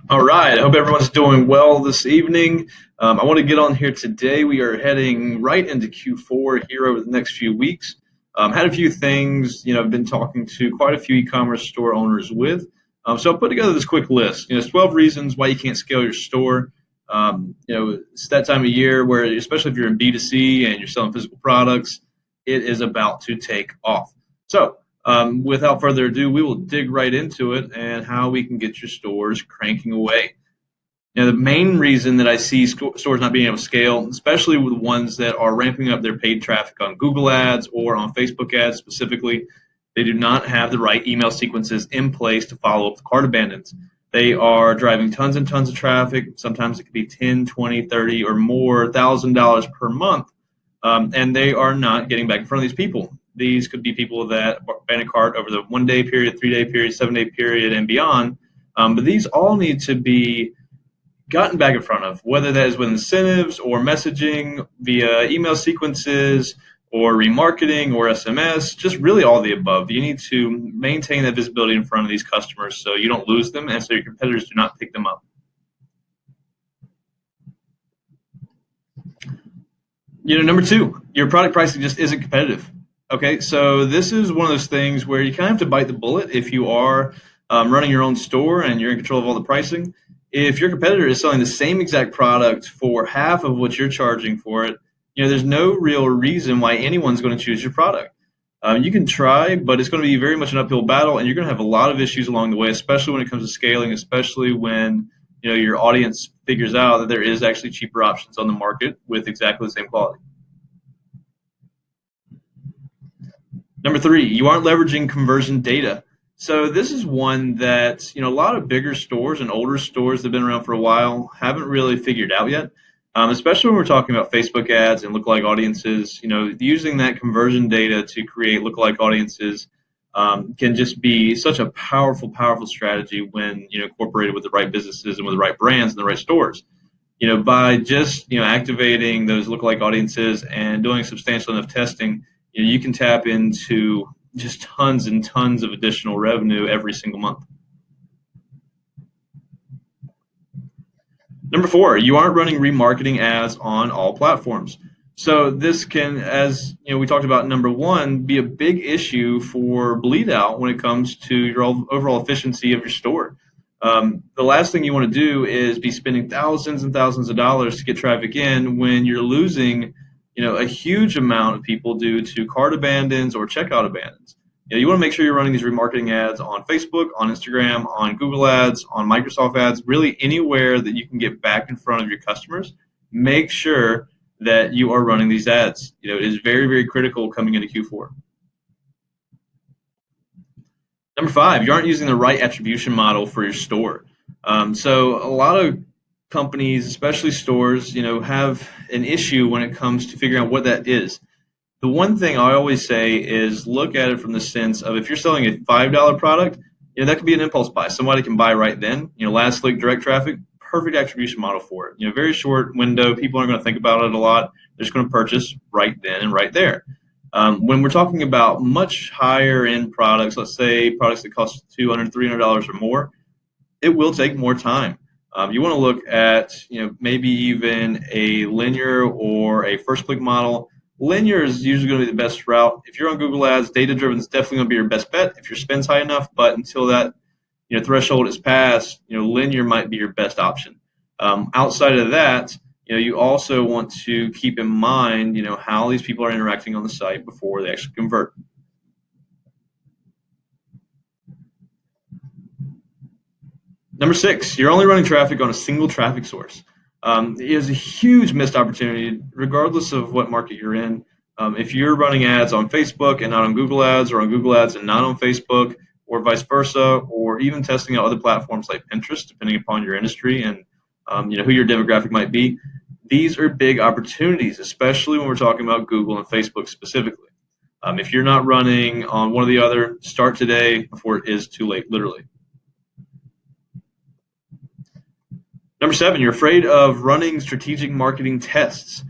All right. I hope everyone's doing well this evening. I want to get on here today. We are heading right into Q4 here over the next few weeks. Had a few things, I've been talking to quite a few e-commerce store owners with. So I put together this quick list. It's 12 reasons why you can't scale your store. It's that time of year where, especially if you're in B2C and you're selling physical products, it is about to take off. So without further ado, we will dig right into it and how we can get your stores cranking away. Now, the main reason that I see stores not being able to scale, especially with ones that are ramping up their paid traffic on Google Ads or on Facebook Ads specifically, they do not have the right email sequences in place to follow up the cart abandons. They are driving tons and tons of traffic. Sometimes it could be 10, 20, 30, or more $1,000 per month, and they are not getting back in front of these people. These could be people that abandon cart over the 1 day period, 3 day period, 7 day period, and beyond. But these all need to be gotten back in front of, whether that is with incentives or messaging via email sequences or remarketing or SMS, just really all of the above. You need to maintain that visibility in front of these customers so you don't lose them and so your competitors do not pick them up. Number two, your product pricing just isn't competitive. Okay, so this is one of those things where you kind of have to bite the bullet if you are running your own store and you're in control of all the pricing. If your competitor is selling the same exact product for half of what you're charging for it, there's no real reason why anyone's going to choose your product. You can try, but it's going to be very much an uphill battle, and you're going to have a lot of issues along the way, especially when it comes to scaling, especially when your audience figures out that there is actually cheaper options on the market with exactly the same quality. Number three, you aren't leveraging conversion data. So this is one that a lot of bigger stores and older stores that have been around for a while haven't really figured out yet. Especially when we're talking about Facebook ads and lookalike audiences, using that conversion data to create lookalike audiences can just be such a powerful, powerful strategy when incorporated with the right businesses and with the right brands and the right stores. By just activating those lookalike audiences and doing substantial enough testing, you can tap into just tons and tons of additional revenue every single month. Number four, you aren't running remarketing ads on all platforms. So this can, as we talked about, number one, be a big issue for bleed out when it comes to your overall efficiency of your store. The last thing you want to do is be spending thousands and thousands of dollars to get traffic in when you're losing, a huge amount of people due to cart abandons or checkout abandons. You want to make sure you're running these remarketing ads on Facebook, on Instagram, on Google Ads, on Microsoft Ads, really anywhere that you can get back in front of your customers. Make sure that you are running these ads. It is very, very critical coming into Q4. Number five, you aren't using the right attribution model for your store. So a lot of companies, especially stores, have an issue when it comes to figuring out what that is. The one thing I always say is look at it from the sense of if you're selling a $5 product, that could be an impulse buy. Somebody can buy right then. Last click direct traffic, perfect attribution model for it. Very short window. People aren't going to think about it a lot. They're just going to purchase right then and right there. When we're talking about much higher end products, let's say products that cost $200, $300 or more, it will take more time. You want to look at maybe even a linear or a first click model. Linear is usually going to be the best route. If you're on Google Ads, data driven is definitely going to be your best bet if your spend's high enough. But until that threshold is passed, linear might be your best option. Outside of that, you also want to keep in mind how these people are interacting on the site before they actually convert. Number six, you're only running traffic on a single traffic source. It is a huge missed opportunity, regardless of what market you're in. If you're running ads on Facebook and not on Google Ads, or on Google Ads and not on Facebook, or vice versa, or even testing out other platforms like Pinterest, depending upon your industry and who your demographic might be, these are big opportunities, especially when we're talking about Google and Facebook specifically. If you're not running on one or the other, start today before it is too late, literally. Number seven, you're afraid of running strategic marketing tests.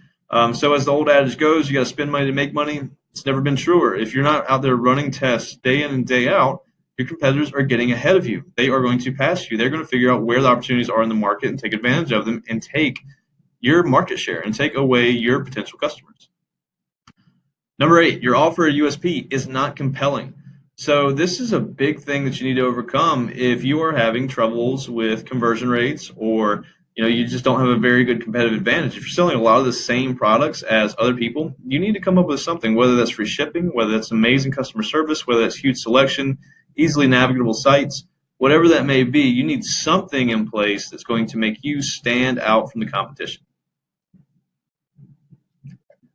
So as the old adage goes, you got to spend money to make money. It's never been truer. If you're not out there running tests day in and day out, your competitors are getting ahead of you. They are going to pass you. They're going to figure out where the opportunities are in the market and take advantage of them and take your market share and take away your potential customers. Number 8, your offer or USP is not compelling. So this is a big thing that you need to overcome if you are having troubles with conversion rates, or you just don't have a very good competitive advantage. If you're selling a lot of the same products as other people, you need to come up with something, whether that's free shipping, whether that's amazing customer service, whether that's huge selection, easily navigable sites, whatever that may be. You need something in place that's going to make you stand out from the competition.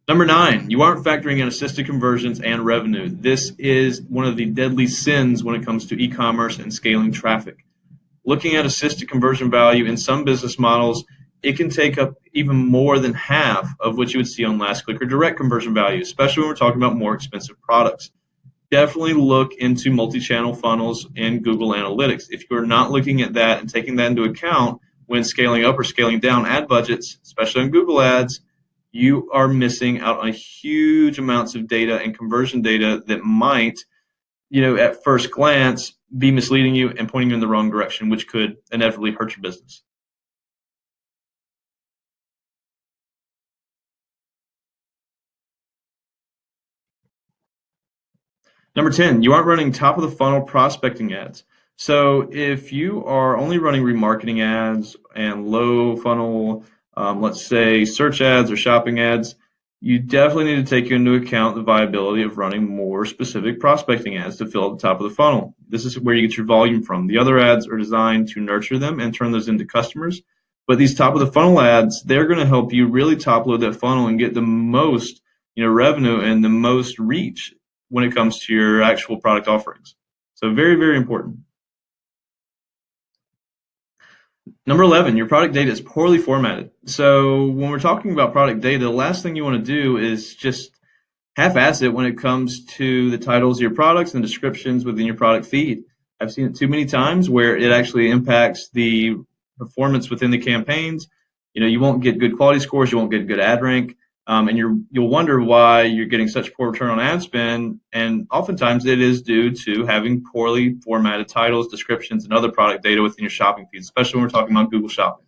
Number 9, you aren't factoring in assisted conversions and revenue. This is one of the deadly sins when it comes to e-commerce and scaling traffic. Looking at assisted conversion value in some business models, it can take up even more than half of what you would see on last click or direct conversion value, especially when we're talking about more expensive products. Definitely look into multi-channel funnels in Google Analytics. If you're not looking at that and taking that into account when scaling up or scaling down ad budgets, especially on Google Ads, you are missing out on huge amounts of data and conversion data that might, at first glance, be misleading you and pointing you in the wrong direction, which could inevitably hurt your business. Number 10, you aren't running top of the funnel prospecting ads. So if you are only running remarketing ads and low funnel, let's say search ads or shopping ads, you definitely need to take into account the viability of running more specific prospecting ads to fill at the top of the funnel. This is where you get your volume from. The other ads are designed to nurture them and turn those into customers. But these top of the funnel ads, they're going to help you really top load that funnel and get the most revenue and the most reach when it comes to your actual product offerings. So very, very important. Number 11, your product data is poorly formatted. So when we're talking about product data, the last thing you want to do is just half-ass it when it comes to the titles of your products and descriptions within your product feed. I've seen it too many times where it actually impacts the performance within the campaigns. You won't get good quality scores, you won't get good ad rank, and you'll wonder why you're getting such poor return on ad spend. And oftentimes it is due to having poorly formatted titles, descriptions, and other product data within your shopping feeds, especially when we're talking about Google Shopping.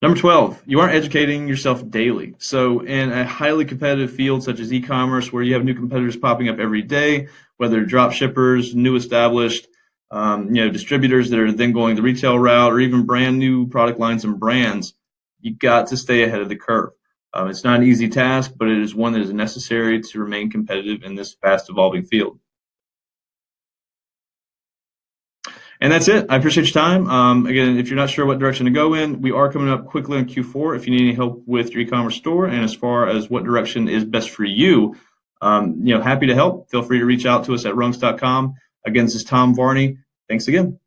Number 12, you aren't educating yourself daily. So in a highly competitive field such as e-commerce, where you have new competitors popping up every day, whether drop shippers, new established, distributors that are then going the retail route, or even brand new product lines and brands, you got to stay ahead of the curve. It's not an easy task, but it is one that is necessary to remain competitive in this fast evolving field. And that's it. I appreciate your time. Again, if you're not sure what direction to go in, we are coming up quickly on Q4. If you need any help with your e-commerce store and as far as what direction is best for you, happy to help. Feel free to reach out to us at rungs.com. Again, this is Tom Varney. Thanks again.